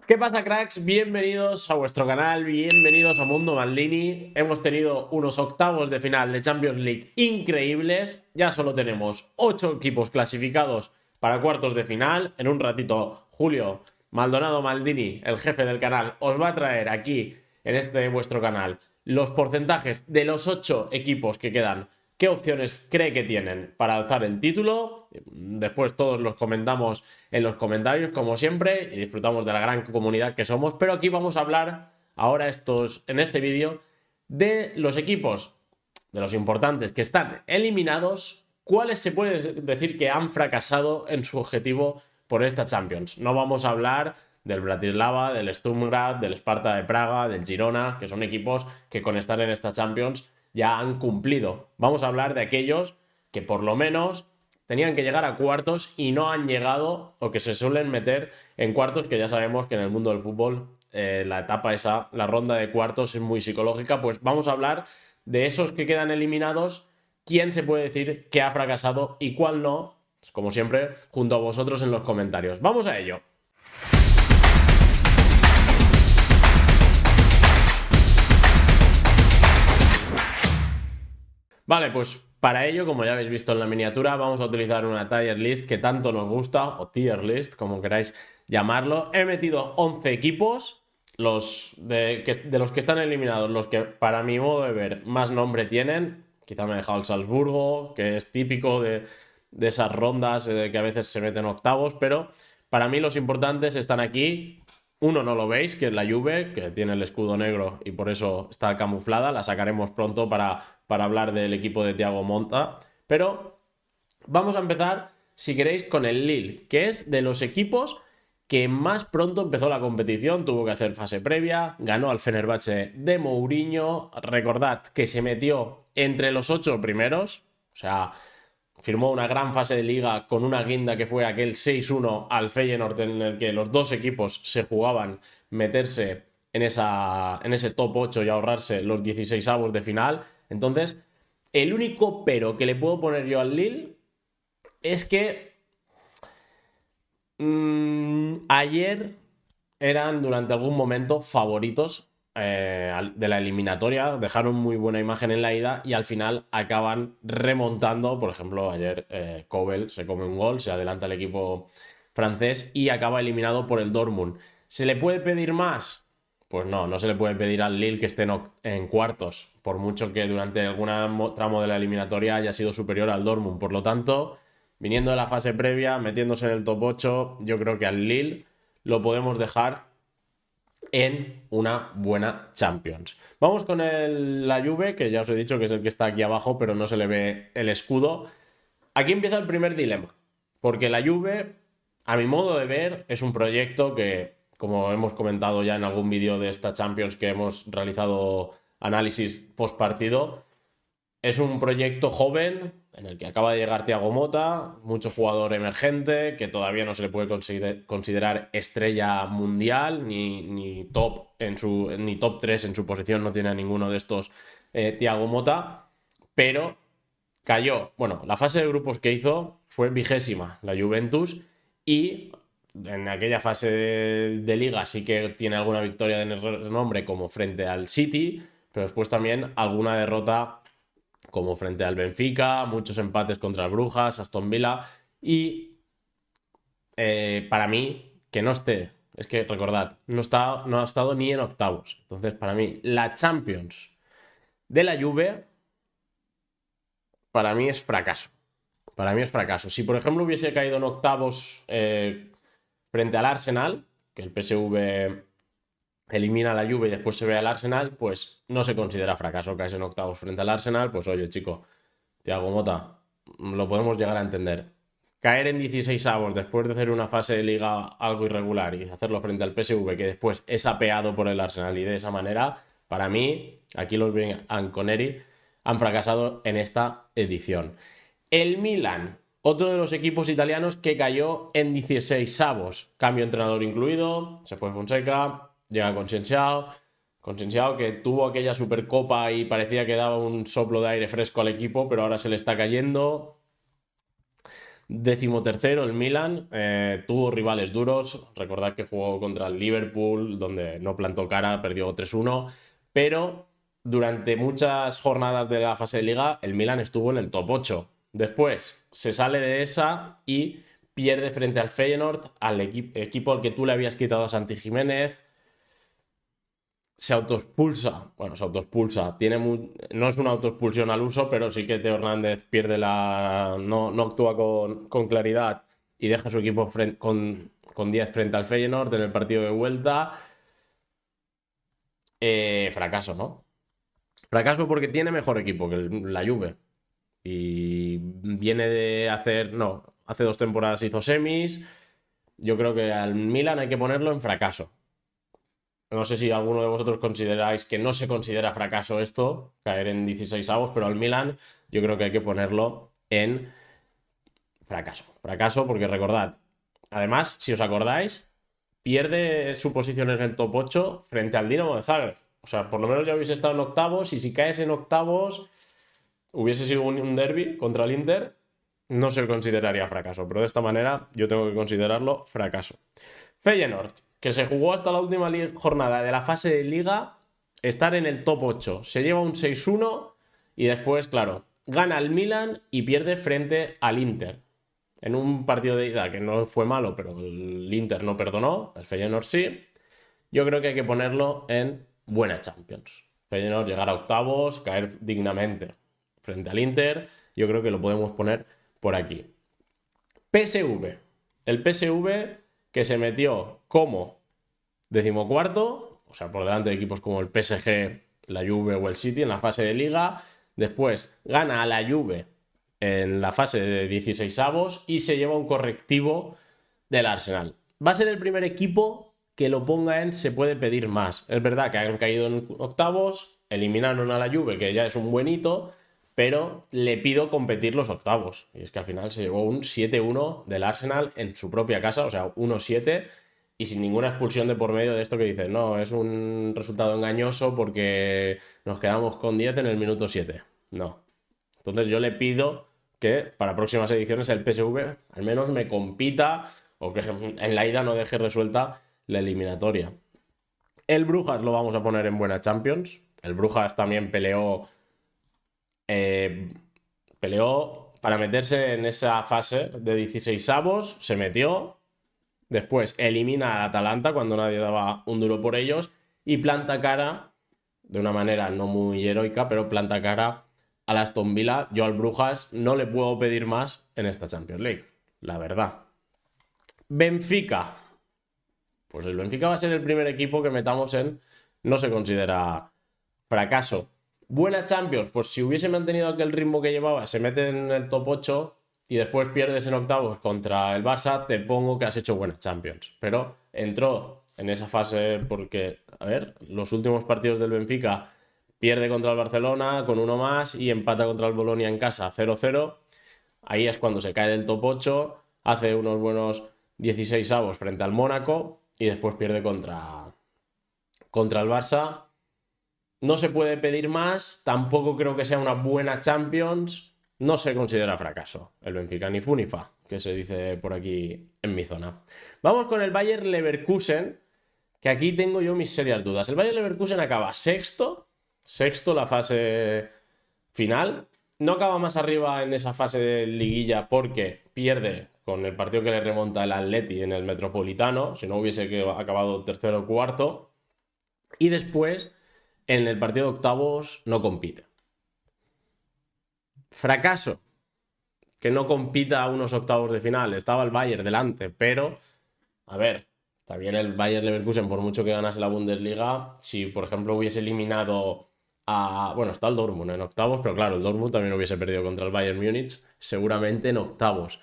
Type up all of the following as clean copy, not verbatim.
¿Qué pasa, cracks? Bienvenidos a vuestro canal, bienvenidos a Mundo Maldini. Hemos tenido unos octavos de final de Champions League increíbles. Ya solo tenemos 8 equipos clasificados para cuartos de final. En un ratito, Julio Maldonado Maldini, el jefe del canal, os va a traer aquí, en este vuestro canal, los porcentajes de los 8 equipos que quedan. ¿Qué opciones cree que tienen para alzar el título? Después todos los comentamos en los comentarios, como siempre, y disfrutamos de la gran comunidad que somos. Pero aquí vamos a hablar ahora en este vídeo de los equipos, de los importantes que están eliminados, cuáles se puede decir que han fracasado en su objetivo por esta Champions. No vamos a hablar del Bratislava, del Sturm Graz, del Sparta de Praga, del Girona, que son equipos que con estar en esta Champions ya han cumplido. Vamos a hablar de aquellos que por lo menos tenían que llegar a cuartos y no han llegado, o que se suelen meter en cuartos, que ya sabemos que en el mundo del fútbol la etapa esa, la ronda de cuartos es muy psicológica. Pues vamos a hablar de esos que quedan eliminados, quién se puede decir que ha fracasado y cuál no, como siempre, junto a vosotros en los comentarios. ¡Vamos a ello! Vale, pues para ello, como ya habéis visto en la miniatura, vamos a utilizar una tier list que tanto nos gusta, o tier list, como queráis llamarlo. He metido 11 equipos, de los que están eliminados, los que para mi modo de ver más nombre tienen. Quizá me he dejado el Salzburgo, que es típico de esas rondas que a veces se meten octavos, pero para mí los importantes están aquí. Uno no lo veis, que es la Juve, que tiene el escudo negro y por eso está camuflada. La sacaremos pronto para hablar del equipo de Thiago Motta. Pero vamos a empezar, si queréis, con el Lille, que es de los equipos que más pronto empezó la competición. Tuvo que hacer fase previa, ganó al Fenerbahce de Mourinho. Recordad que se metió entre los 8 primeros, o sea, firmó una gran fase de liga con una guinda que fue aquel 6-1 al Feyenoord, en el que los dos equipos se jugaban meterse en ese top 8 y ahorrarse los 16avos de final. Entonces, el único pero que le puedo poner yo al Lille es que ayer eran durante algún momento favoritos de la eliminatoria, dejaron muy buena imagen en la ida y al final acaban remontando. Por ejemplo, ayer Kobel se come un gol, se adelanta el equipo francés y acaba eliminado por el Dortmund. ¿Se le puede pedir más? Pues no se le puede pedir al Lille que esté en cuartos, por mucho que durante algún tramo de la eliminatoria haya sido superior al Dortmund. Por lo tanto, viniendo de la fase previa, metiéndose en el top 8, yo creo que al Lille lo podemos dejar en una buena Champions. Vamos con la Juve, que ya os he dicho que es el que está aquí abajo, pero no se le ve el escudo. Aquí empieza el primer dilema, porque la Juve, a mi modo de ver, es un proyecto que, como hemos comentado ya en algún vídeo de esta Champions que hemos realizado análisis post partido, es un proyecto joven en el que acaba de llegar Thiago Motta, mucho jugador emergente, que todavía no se le puede considerar estrella mundial, ni top 3 en su posición, no tiene a ninguno de estos Thiago Motta, pero cayó. Bueno, la fase de grupos que hizo fue 20ª, la Juventus, y en aquella fase de liga sí que tiene alguna victoria de renombre, como frente al City, pero después también alguna derrota como frente al Benfica, muchos empates contra el Brujas, Aston Villa. Y para mí, que no esté, es que recordad, no ha estado ni en octavos. Entonces, para mí, la Champions de la Juve, para mí es fracaso. Para mí es fracaso. Si, por ejemplo, hubiese caído en octavos frente al Arsenal, que el PSV elimina a la Juve y después se ve al Arsenal, pues no se considera fracaso. Caes en octavos frente al Arsenal, pues oye, chico, Thiago Motta, lo podemos llegar a entender. Caer en 16avos después de hacer una fase de liga algo irregular y hacerlo frente al PSV, que después es apeado por el Arsenal, y de esa manera, para mí, aquí los bianconeri han fracasado en esta edición. El Milan, otro de los equipos italianos que cayó en 16avos. Cambio de entrenador incluido, se fue Fonseca, llega Conceição, que tuvo aquella Supercopa y parecía que daba un soplo de aire fresco al equipo, pero ahora se le está cayendo. 13º el Milan, tuvo rivales duros. Recordad que jugó contra el Liverpool, donde no plantó cara, perdió 3-1. Pero durante muchas jornadas de la fase de liga, el Milan estuvo en el top 8. Después se sale de esa y pierde frente al Feyenoord, al equipo al que tú le habías quitado a Santi Jiménez. Se autoexpulsa. Bueno, se autoexpulsa. No es una autoexpulsión al uso, pero sí que Teo Hernández pierde no actúa con claridad y deja a su equipo con 10 frente al Feyenoord en el partido de vuelta. Fracaso, ¿no? Fracaso porque tiene mejor equipo que la Juve. Y viene de hacer... No, hace 2 temporadas hizo semis. Yo creo que al Milan hay que ponerlo en fracaso. No sé si alguno de vosotros consideráis que no se considera fracaso esto, caer en 16avos, pero al Milan yo creo que hay que ponerlo en fracaso. Fracaso porque recordad, además, si os acordáis, pierde su posición en el top 8 frente al Dinamo de Zagreb. O sea, por lo menos ya hubiese estado en octavos y si caes en octavos hubiese sido un derbi contra el Inter, no se consideraría fracaso, pero de esta manera yo tengo que considerarlo fracaso. Feyenoord, que se jugó hasta la última jornada de la fase de liga, estar en el top 8. Se lleva un 6-1 y después, claro, gana el Milan y pierde frente al Inter. En un partido de ida que no fue malo, pero el Inter no perdonó, el Feyenoord sí. Yo creo que hay que ponerlo en buena Champions. Feyenoord llegar a octavos, caer dignamente frente al Inter, yo creo que lo podemos poner por aquí. PSV. El PSV que se metió como 14º, o sea, por delante de equipos como el PSG, la Juve o el City en la fase de liga. Después gana a la Juve en la fase de 16avos y se lleva un correctivo del Arsenal. Va a ser el primer equipo que lo ponga en se puede pedir más. Es verdad que han caído en octavos, eliminaron a la Juve, que ya es un buen hito, pero le pido competir los octavos. Y es que al final se llevó un 7-1 del Arsenal en su propia casa, o sea, 1-7, y sin ninguna expulsión de por medio de esto que dices, no, es un resultado engañoso porque nos quedamos con 10 en el minuto 7. No. Entonces yo le pido que para próximas ediciones el PSV al menos me compita o que en la ida no deje resuelta la eliminatoria. El Brujas lo vamos a poner en buena Champions. El Brujas también peleó para meterse en esa fase de 16avos, se metió, después elimina a Atalanta cuando nadie daba un duro por ellos y planta cara, de una manera no muy heroica, pero planta cara al Aston Villa. Yo al Brujas no le puedo pedir más en esta Champions League, la verdad. Benfica. Pues el Benfica va a ser el primer equipo que metamos en no se considera fracaso. Buena Champions, pues si hubiese mantenido aquel ritmo que llevaba, se mete en el top 8 y después pierdes en octavos contra el Barça, te pongo que has hecho buena Champions. Pero entró en esa fase porque, a ver, los últimos partidos del Benfica pierde contra el Barcelona con uno más y empata contra el Bolonia en casa 0-0. Ahí es cuando se cae del top 8, hace unos buenos 16avos frente al Mónaco y después pierde contra el Barça. No se puede pedir más, tampoco creo que sea una buena Champions, no se considera fracaso el Benfica, ni fu ni fa, que se dice por aquí en mi zona. Vamos con el Bayer Leverkusen, que aquí tengo yo mis serias dudas. El Bayer Leverkusen acaba sexto la fase final, no acaba más arriba en esa fase de liguilla porque pierde con el partido que le remonta el Atleti en el Metropolitano, si no hubiese acabado tercero o cuarto, y después en el partido de octavos no compite. Fracaso, que no compita a unos octavos de final. Estaba el Bayern delante, pero, a ver, también el Bayern Leverkusen, por mucho que ganase la Bundesliga, si por ejemplo hubiese eliminado a... Bueno, está el Dortmund en octavos, pero claro, el Dortmund también hubiese perdido contra el Bayern Múnich, seguramente en octavos.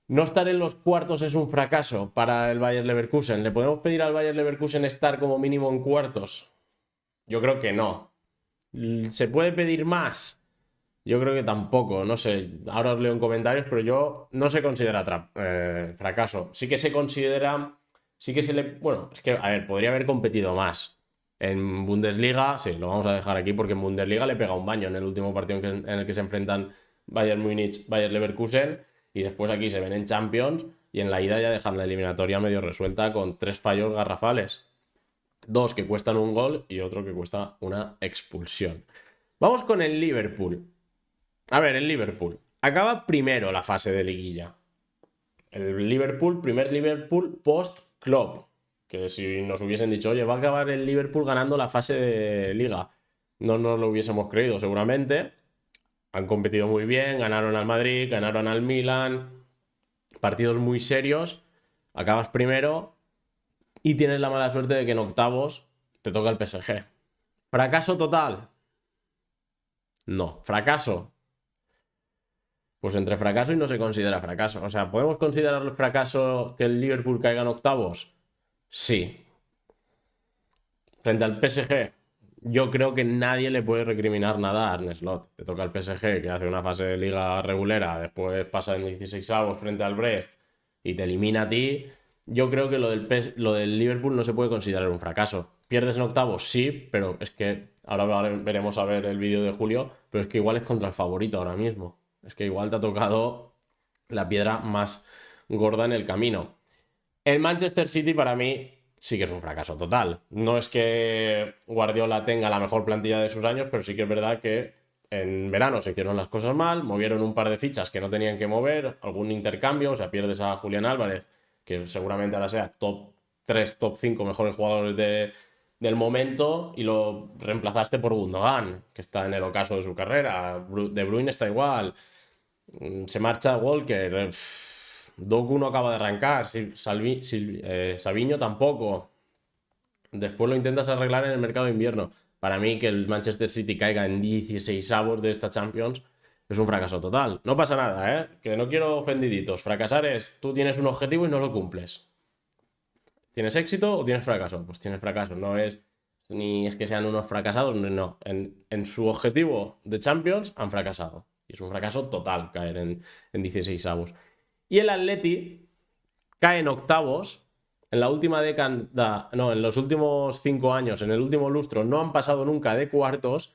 No estar en los cuartos es un fracaso para el Bayern Leverkusen. ¿Le podemos pedir al Bayern Leverkusen estar como mínimo en cuartos? Yo creo que no. ¿Se puede pedir más? Yo creo que tampoco. No sé, ahora os leo en comentarios, pero yo no se considera fracaso. Sí que se considera... Sí que se le... Bueno, es que, a ver, podría haber competido más. En Bundesliga, sí, lo vamos a dejar aquí porque en Bundesliga le pega un baño en el último partido en el que se enfrentan Bayern Múnich, Bayern Leverkusen. y después aquí se ven en Champions y en la ida ya dejan la eliminatoria medio resuelta con 3 fallos garrafales. 2 que cuestan un gol y otro que cuesta una expulsión. Vamos con el Liverpool. A ver, el Liverpool. Acaba primero la fase de liguilla. El Liverpool, primer Liverpool post-Klopp. Que si nos hubiesen dicho, oye, va a acabar el Liverpool ganando la fase de liga, no nos lo hubiésemos creído seguramente. Han competido muy bien, ganaron al Madrid, ganaron al Milan. Partidos muy serios. Acabas primero y tienes la mala suerte de que en octavos te toca el PSG. ¿Fracaso total? No. ¿Fracaso? Pues entre fracaso y no se considera fracaso. O sea, ¿podemos considerar el fracaso que el Liverpool caiga en octavos? Sí. Frente al PSG, yo creo que nadie le puede recriminar nada a Arne Slot. Te toca el PSG, que hace una fase de liga regulera, después pasa en 16avos frente al Brest y te elimina a ti. Yo creo que lo del Liverpool no se puede considerar un fracaso. ¿Pierdes en octavos? Sí, pero es que ahora veremos a ver el vídeo de Julio, pero es que igual es contra el favorito ahora mismo. Es que igual te ha tocado la piedra más gorda en el camino. El Manchester City para mí sí que es un fracaso total. No es que Guardiola tenga la mejor plantilla de sus años, pero sí que es verdad que en verano se hicieron las cosas mal, movieron un par de fichas que no tenían que mover, algún intercambio, o sea, pierdes a Julián Álvarez, que seguramente ahora sea top 3, top 5 mejores jugadores del momento, y lo reemplazaste por Gundogan, que está en el ocaso de su carrera. De Bruyne está igual. Se marcha Walker. Doku no acaba de arrancar. Savinho tampoco. Después lo intentas arreglar en el mercado de invierno. Para mí, que el Manchester City caiga en 16avos de esta Champions es un fracaso total. No pasa nada, ¿eh? Que no quiero ofendiditos. Fracasar es, tú tienes un objetivo y no lo cumples. ¿Tienes éxito o tienes fracaso? Pues tienes fracaso. No es ni es que sean unos fracasados, no. En su objetivo de Champions han fracasado. Y es un fracaso total caer en 16avos. Y el Atleti cae en octavos. En la última década, no, en los últimos 5 años, en el último lustro, no han pasado nunca de cuartos.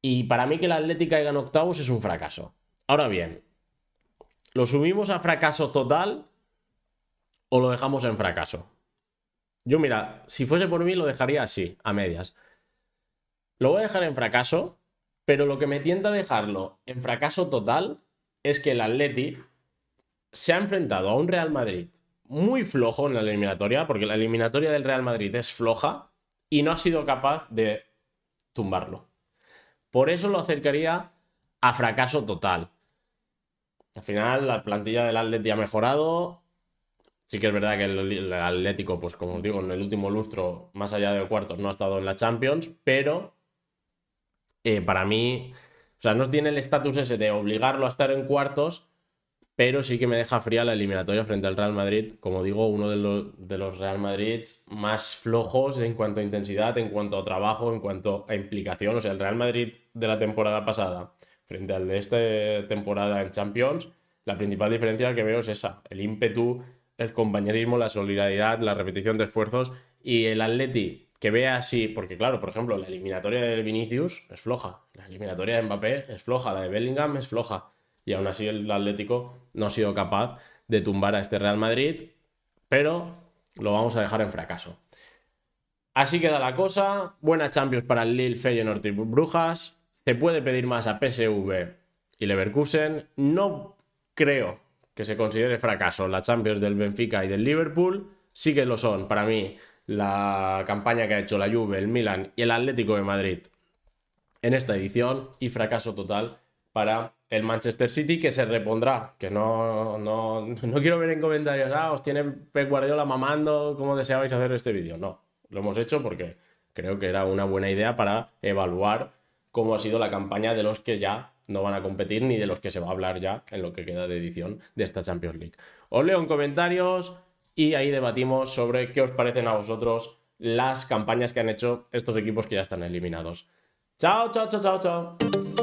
Y para mí que el Atleti caiga en octavos es un fracaso. Ahora bien, ¿lo subimos a fracaso total o lo dejamos en fracaso? Yo, mira, si fuese por mí lo dejaría así, a medias. Lo voy a dejar en fracaso, pero lo que me tienta a dejarlo en fracaso total es que el Atleti se ha enfrentado a un Real Madrid muy flojo en la eliminatoria, porque la eliminatoria del Real Madrid es floja y no ha sido capaz de tumbarlo. Por eso lo acercaría a fracaso total. Al final, la plantilla del Atleti ha mejorado. Sí que es verdad que el Atlético, pues como os digo, en el último lustro, más allá de cuartos, no ha estado en la Champions, pero para mí, o sea, no tiene el estatus ese de obligarlo a estar en cuartos, pero sí que me deja fría la eliminatoria frente al Real Madrid. Como digo, uno de los Real Madrid más flojos en cuanto a intensidad, en cuanto a trabajo, en cuanto a implicación. O sea, el Real Madrid de la temporada pasada frente al de esta temporada en Champions, la principal diferencia que veo es esa, el ímpetu, el compañerismo, la solidaridad, la repetición de esfuerzos. Y el Atleti, que vea así, porque claro, por ejemplo, la eliminatoria de Vinicius es floja, la eliminatoria de Mbappé es floja, la de Bellingham es floja. Y aún así el Atlético no ha sido capaz de tumbar a este Real Madrid, pero lo vamos a dejar en fracaso. Así queda la cosa. Buena Champions para el Lille, Feyenoord y Brujas. Se puede pedir más a PSV y Leverkusen. No creo que se considere fracaso la Champions del Benfica y del Liverpool. Sí que lo son para mí la campaña que ha hecho la Juve, el Milan y el Atlético de Madrid en esta edición, y fracaso total para el Manchester City, que se repondrá. Que no quiero ver en comentarios, os tiene Pep Guardiola mamando, ¿cómo deseabais hacer este vídeo? No, lo hemos hecho porque creo que era una buena idea para evaluar cómo ha sido la campaña de los que ya no van a competir, ni de los que se va a hablar ya en lo que queda de edición de esta Champions League. Os leo en comentarios y ahí debatimos sobre qué os parecen a vosotros las campañas que han hecho estos equipos que ya están eliminados. Chao, chao, chao, chao, chao.